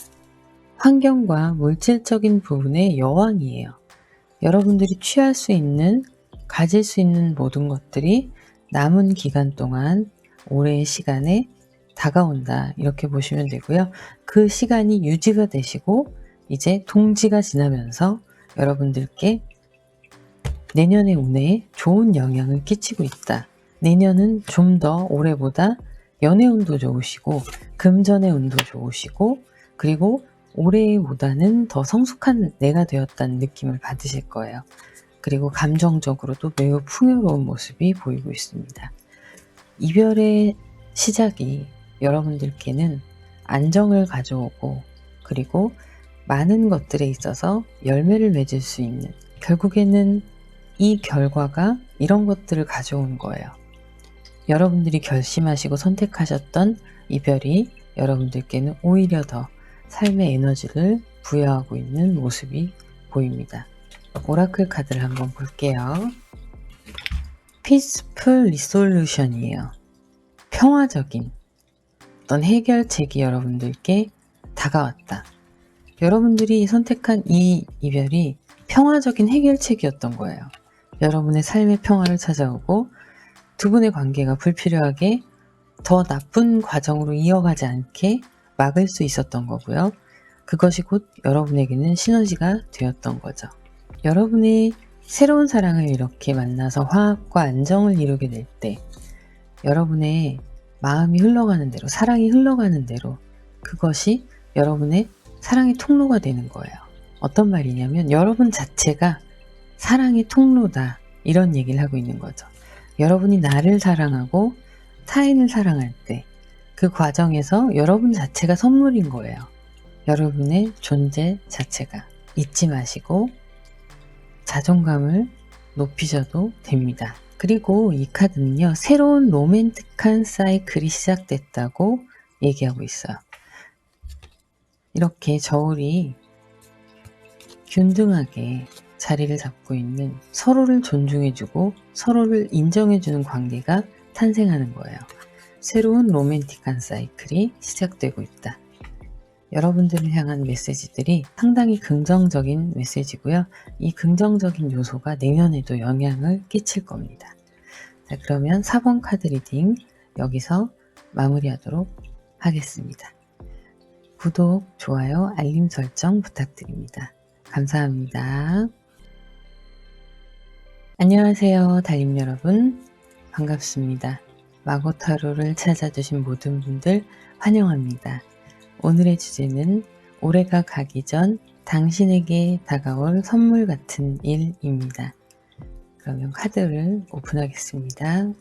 S1: 환경과 물질적인 부분의 여왕이에요. 여러분들이 취할 수 있는, 가질 수 있는 모든 것들이 남은 기간 동안 올해의 시간에 다가온다, 이렇게 보시면 되고요. 그 시간이 유지가 되시고 이제 동지가 지나면서 여러분들께 내년의 운에 좋은 영향을 끼치고 있다. 내년은 좀 더 올해보다 연애 운도 좋으시고 금전의 운도 좋으시고, 그리고 올해보다는 더 성숙한 내가 되었다는 느낌을 받으실 거예요. 그리고 감정적으로도 매우 풍요로운 모습이 보이고 있습니다. 이별의 시작이 여러분들께는 안정을 가져오고, 그리고 많은 것들에 있어서 열매를 맺을 수 있는, 결국에는 이 결과가 이런 것들을 가져온 거예요. 여러분들이 결심하시고 선택하셨던 이별이 여러분들께는 오히려 더 삶의 에너지를 부여하고 있는 모습이 보입니다. 오라클 카드를 한번 볼게요. Peaceful Resolution이에요. 평화적인 어떤 해결책이 여러분들께 다가왔다. 여러분들이 선택한 이 이별이 평화적인 해결책이었던 거예요. 여러분의 삶의 평화를 찾아오고 두 분의 관계가 불필요하게 더 나쁜 과정으로 이어가지 않게 막을 수 있었던 거고요. 그것이 곧 여러분에게는 시너지가 되었던 거죠. 여러분의 새로운 사랑을 이렇게 만나서 화합과 안정을 이루게 될 때 여러분의 마음이 흘러가는 대로, 사랑이 흘러가는 대로 그것이 여러분의 사랑의 통로가 되는 거예요. 어떤 말이냐면 여러분 자체가 사랑의 통로다, 이런 얘기를 하고 있는 거죠. 여러분이 나를 사랑하고 타인을 사랑할 때 그 과정에서 여러분 자체가 선물인 거예요. 여러분의 존재 자체가. 잊지 마시고 자존감을 높이셔도 됩니다. 그리고 이 카드는요, 새로운 로맨틱한 사이클이 시작됐다고 얘기하고 있어요. 이렇게 저울이 균등하게 자리를 잡고 있는, 서로를 존중해주고 서로를 인정해주는 관계가 탄생하는 거예요. 새로운 로맨틱한 사이클이 시작되고 있다. 여러분들을 향한 메시지들이 상당히 긍정적인 메시지고요. 이 긍정적인 요소가 내년에도 영향을 끼칠 겁니다. 자, 그러면 4번 카드 리딩 여기서 마무리하도록 하겠습니다. 구독, 좋아요, 알림 설정 부탁드립니다. 감사합니다. 안녕하세요, 달님 여러분. 반갑습니다. 마고타로를 찾아주신 모든 분들 환영합니다. 오늘의 주제는 올해가 가기 전 당신에게 다가올 선물 같은 일입니다. 그러면 카드를 오픈하겠습니다.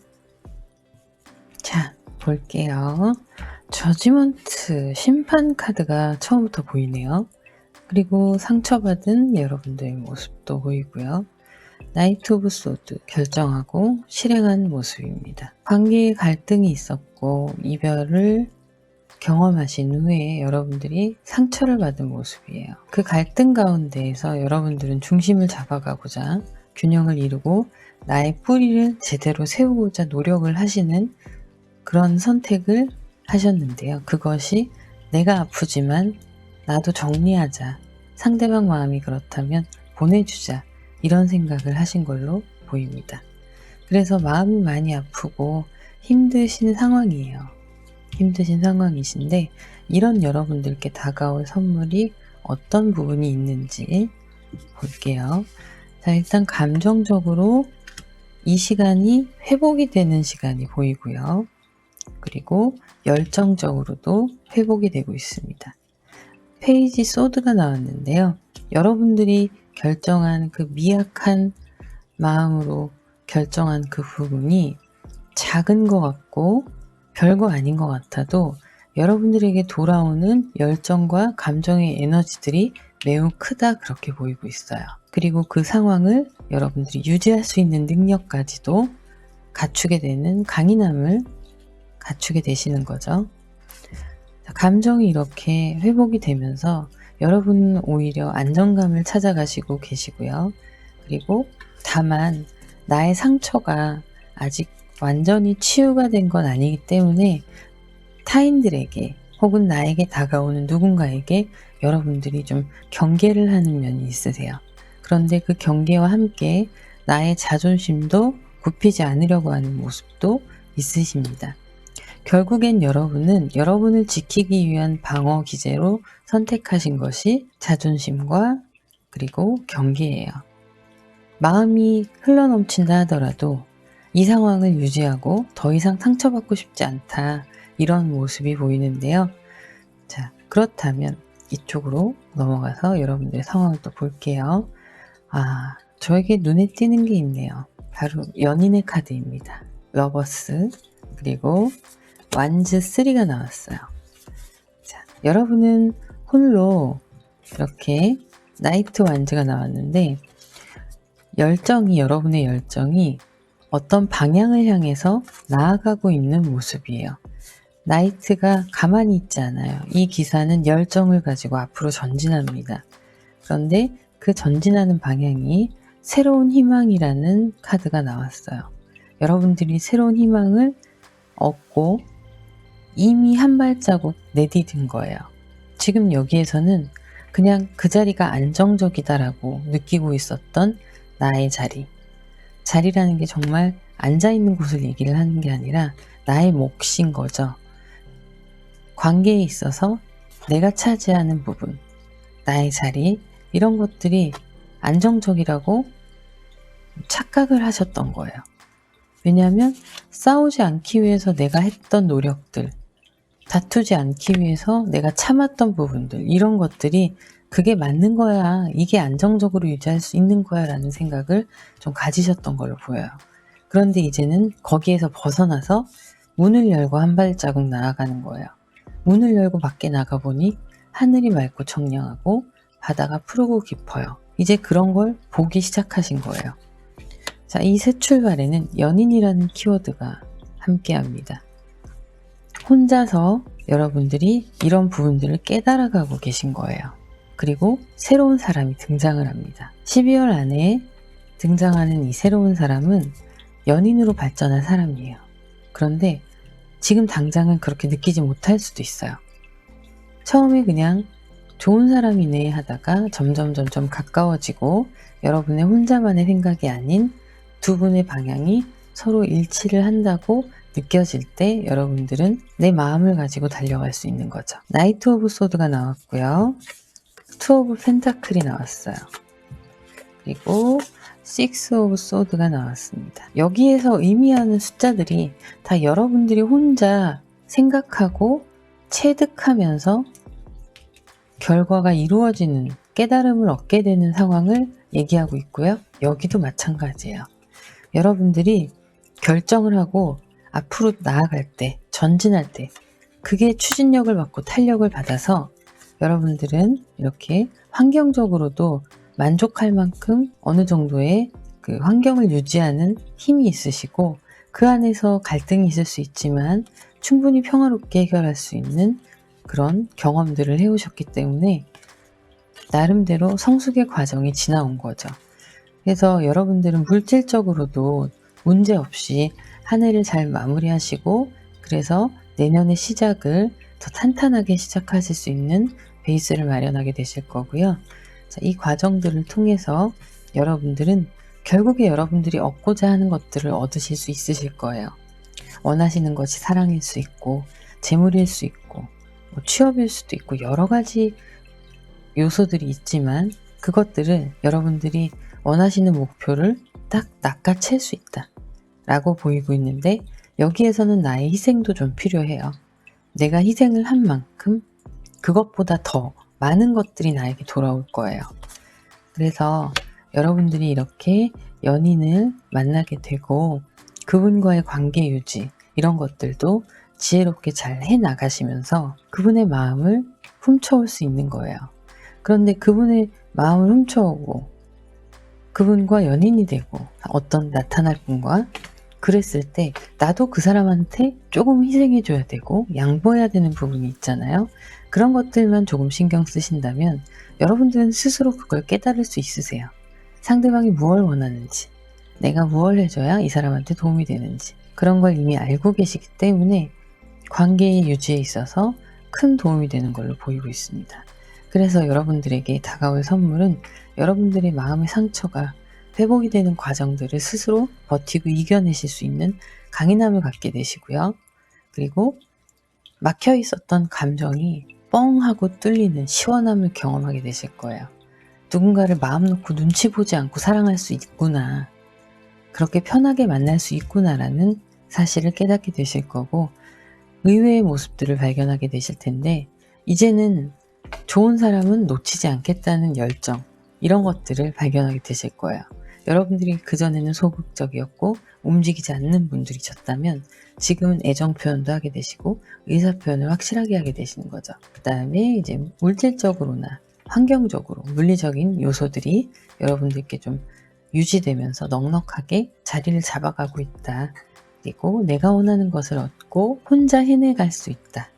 S1: 자, 볼게요. 저지먼트, 심판 카드가 처음부터 보이네요. 그리고 상처받은 여러분들의 모습도 보이고요. 나이트 오브 소드, 결정하고 실행한 모습입니다. 관계에 갈등이 있었고 이별을 경험하신 후에 여러분들이 상처를 받은 모습이에요. 그 갈등 가운데에서 여러분들은 중심을 잡아가고자 균형을 이루고 나의 뿌리를 제대로 세우고자 노력을 하시는 그런 선택을 하셨는데요. 그것이 내가 아프지만 나도 정리하자, 상대방 마음이 그렇다면 보내주자, 이런 생각을 하신 걸로 보입니다. 그래서 마음이 많이 아프고 힘드신 상황이에요. 힘드신 상황이신데 이런 여러분들께 다가올 선물이 어떤 부분이 있는지 볼게요. 자, 일단 감정적으로 이 시간이 회복이 되는 시간이 보이고요. 그리고 열정적으로도 회복이 되고 있습니다. 페이지 소드가 나왔는데요. 여러분들이 결정한 그 미약한 마음으로 결정한 그 부분이 작은 것 같고 별거 아닌 것 같아도 여러분들에게 돌아오는 열정과 감정의 에너지들이 매우 크다, 그렇게 보이고 있어요. 그리고 그 상황을 여러분들이 유지할 수 있는 능력까지도 갖추게 되는, 강인함을 갖추게 되시는 거죠. 감정이 이렇게 회복이 되면서 여러분은 오히려 안정감을 찾아가시고 계시고요. 그리고 다만 나의 상처가 아직 완전히 치유가 된 건 아니기 때문에 타인들에게 혹은 나에게 다가오는 누군가에게 여러분들이 좀 경계를 하는 면이 있으세요. 그런데 그 경계와 함께 나의 자존심도 굽히지 않으려고 하는 모습도 있으십니다. 결국엔 여러분은 여러분을 지키기 위한 방어 기제로 선택하신 것이 자존심과 그리고 경계예요. 마음이 흘러넘친다 하더라도 이 상황을 유지하고 더 이상 상처받고 싶지 않다, 이런 모습이 보이는데요. 자, 그렇다면 이쪽으로 넘어가서 여러분들의 상황을 또 볼게요. 저에게 눈에 띄는 게 있네요. 바로 연인의 카드입니다. 러버스, 그리고 완즈 3가 나왔어요. 자, 여러분은 홀로 이렇게 나이트 완즈가 나왔는데 여러분의 열정이 어떤 방향을 향해서 나아가고 있는 모습이에요. 나이트가 가만히 있지 않아요. 이 기사는 열정을 가지고 앞으로 전진합니다. 그런데 그 전진하는 방향이 새로운 희망이라는 카드가 나왔어요. 여러분들이 새로운 희망을 얻고 이미 한 발자국 내디딘 거예요. 지금 여기에서는 그냥 그 자리가 안정적이다라고 느끼고 있었던 나의 자리라는 게 정말 앉아있는 곳을 얘기를 하는 게 아니라 나의 몫인 거죠. 관계에 있어서 내가 차지하는 부분, 나의 자리, 이런 것들이 안정적이라고 착각을 하셨던 거예요. 왜냐하면 싸우지 않기 위해서 내가 했던 노력들, 다투지 않기 위해서 내가 참았던 부분들, 이런 것들이 그게 맞는 거야, 이게 안정적으로 유지할 수 있는 거야 라는 생각을 좀 가지셨던 걸로 보여요. 그런데 이제는 거기에서 벗어나서 문을 열고 한 발자국 나아가는 거예요. 문을 열고 밖에 나가보니 하늘이 맑고 청량하고 바다가 푸르고 깊어요. 이제 그런 걸 보기 시작하신 거예요. 자, 이 새 출발에는 연인이라는 키워드가 함께합니다. 혼자서 여러분들이 이런 부분들을 깨달아가고 계신 거예요. 그리고 새로운 사람이 등장을 합니다. 12월 안에 등장하는 이 새로운 사람은 연인으로 발전한 사람이에요. 그런데 지금 당장은 그렇게 느끼지 못할 수도 있어요. 처음에 그냥 좋은 사람이네 하다가 점점 가까워지고 여러분의 혼자만의 생각이 아닌 두 분의 방향이 서로 일치를 한다고 느껴질 때 여러분들은 내 마음을 가지고 달려갈 수 있는 거죠. 나이트 오브 소드가 나왔고요. 투 오브 펜타클이 나왔어요. 그리고 식스 오브 소드가 나왔습니다. 여기에서 의미하는 숫자들이 다 여러분들이 혼자 생각하고 체득하면서 결과가 이루어지는, 깨달음을 얻게 되는 상황을 얘기하고 있고요. 여기도 마찬가지예요. 여러분들이 결정을 하고 앞으로 나아갈 때, 전진할 때 그게 추진력을 받고 탄력을 받아서 여러분들은 이렇게 환경적으로도 만족할 만큼 어느 정도의 그 환경을 유지하는 힘이 있으시고, 그 안에서 갈등이 있을 수 있지만 충분히 평화롭게 해결할 수 있는 그런 경험들을 해오셨기 때문에 나름대로 성숙의 과정이 지나온 거죠. 그래서 여러분들은 물질적으로도 문제없이 한 해를 잘 마무리하시고, 그래서 내년의 시작을 더 탄탄하게 시작하실 수 있는 베이스를 마련하게 되실 거고요. 자, 이 과정들을 통해서 여러분들은 결국에 여러분들이 얻고자 하는 것들을 얻으실 수 있으실 거예요. 원하시는 것이 사랑일 수 있고, 재물일 수 있고, 취업일 수도 있고, 여러 가지 요소들이 있지만 그것들을 여러분들이 원하시는 목표를 딱 낚아챌 수 있다 라고 보이고 있는데, 여기에서는 나의 희생도 좀 필요해요. 내가 희생을 한 만큼 그것보다 더 많은 것들이 나에게 돌아올 거예요. 그래서 여러분들이 이렇게 연인을 만나게 되고 그분과의 관계 유지, 이런 것들도 지혜롭게 잘 해나가시면서 그분의 마음을 훔쳐올 수 있는 거예요. 그런데 그분의 마음을 훔쳐오고 그분과 연인이 되고 어떤 나타날 분과 그랬을 때 나도 그 사람한테 조금 희생해줘야 되고 양보해야 되는 부분이 있잖아요. 그런 것들만 조금 신경 쓰신다면 여러분들은 스스로 그걸 깨달을 수 있으세요. 상대방이 무엇을 원하는지, 내가 무엇을 해줘야 이 사람한테 도움이 되는지, 그런 걸 이미 알고 계시기 때문에 관계의 유지에 있어서 큰 도움이 되는 걸로 보이고 있습니다. 그래서 여러분들에게 다가올 선물은 여러분들의 마음의 상처가 회복이 되는 과정들을 스스로 버티고 이겨내실 수 있는 강인함을 갖게 되시고요. 그리고 막혀 있었던 감정이 뻥 하고 뚫리는 시원함을 경험하게 되실 거예요. 누군가를 마음 놓고 눈치 보지 않고 사랑할 수 있구나, 그렇게 편하게 만날 수 있구나라는 사실을 깨닫게 되실 거고, 의외의 모습들을 발견하게 되실 텐데, 이제는 좋은 사람은 놓치지 않겠다는 열정, 이런 것들을 발견하게 되실 거예요. 여러분들이 그전에는 소극적이었고 움직이지 않는 분들이셨다면 지금은 애정 표현도 하게 되시고 의사 표현을 확실하게 하게 되시는 거죠. 그 다음에 이제 물질적으로나 환경적으로 물리적인 요소들이 여러분들께 좀 유지되면서 넉넉하게 자리를 잡아가고 있다. 그리고 내가 원하는 것을 얻고 혼자 해내갈 수 있다.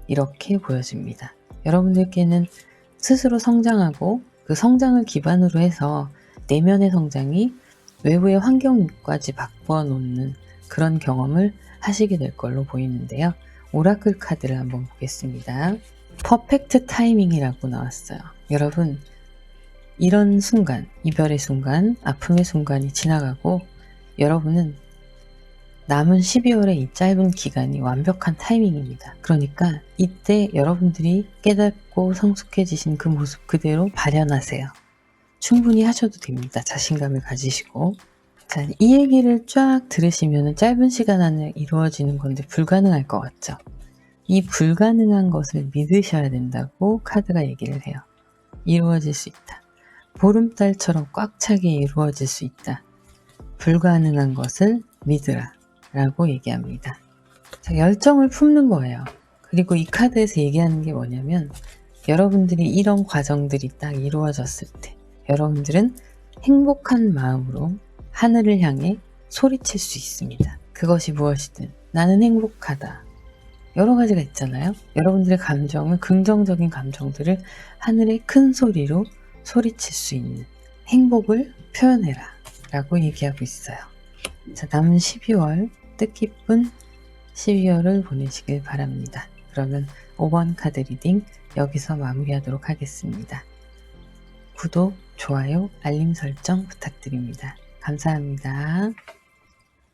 S1: 이렇게 보여집니다. 여러분들께는 스스로 성장하고 그 성장을 기반으로 해서 내면의 성장이 외부의 환경까지 바꾸어 놓는 그런 경험을 하시게 될 걸로 보이는데요. 오라클 카드를 한번 보겠습니다. 퍼펙트 타이밍이라고 나왔어요. 여러분, 이런 순간, 이별의 순간, 아픔의 순간이 지나가고 여러분은 남은 12월의 이 짧은 기간이 완벽한 타이밍입니다. 그러니까 이때 여러분들이 깨닫고 성숙해지신 그 모습 그대로 발현하세요. 충분히 하셔도 됩니다. 자신감을 가지시고. 자, 이 얘기를 쫙 들으시면 짧은 시간 안에 이루어지는 건데 불가능할 것 같죠? 이 불가능한 것을 믿으셔야 된다고 카드가 얘기를 해요. 이루어질 수 있다. 보름달처럼 꽉 차게 이루어질 수 있다. 불가능한 것을 믿으라 라고 얘기합니다. 자, 열정을 품는 거예요. 그리고 이 카드에서 얘기하는 게 뭐냐면 여러분들이 이런 과정들이 딱 이루어졌을 때 여러분들은 행복한 마음으로 하늘을 향해 소리칠 수 있습니다. 그것이 무엇이든 나는 행복하다. 여러 가지가 있잖아요. 여러분들의 감정을, 긍정적인 감정들을 하늘에 큰 소리로 소리칠 수 있는 행복을 표현해라 라고 얘기하고 있어요. 자, 남은 12월 뜻깊은 12월을 보내시길 바랍니다. 그러면 5번 카드 리딩 여기서 마무리하도록 하겠습니다. 구독, 좋아요, 알림 설정 부탁드립니다. 감사합니다.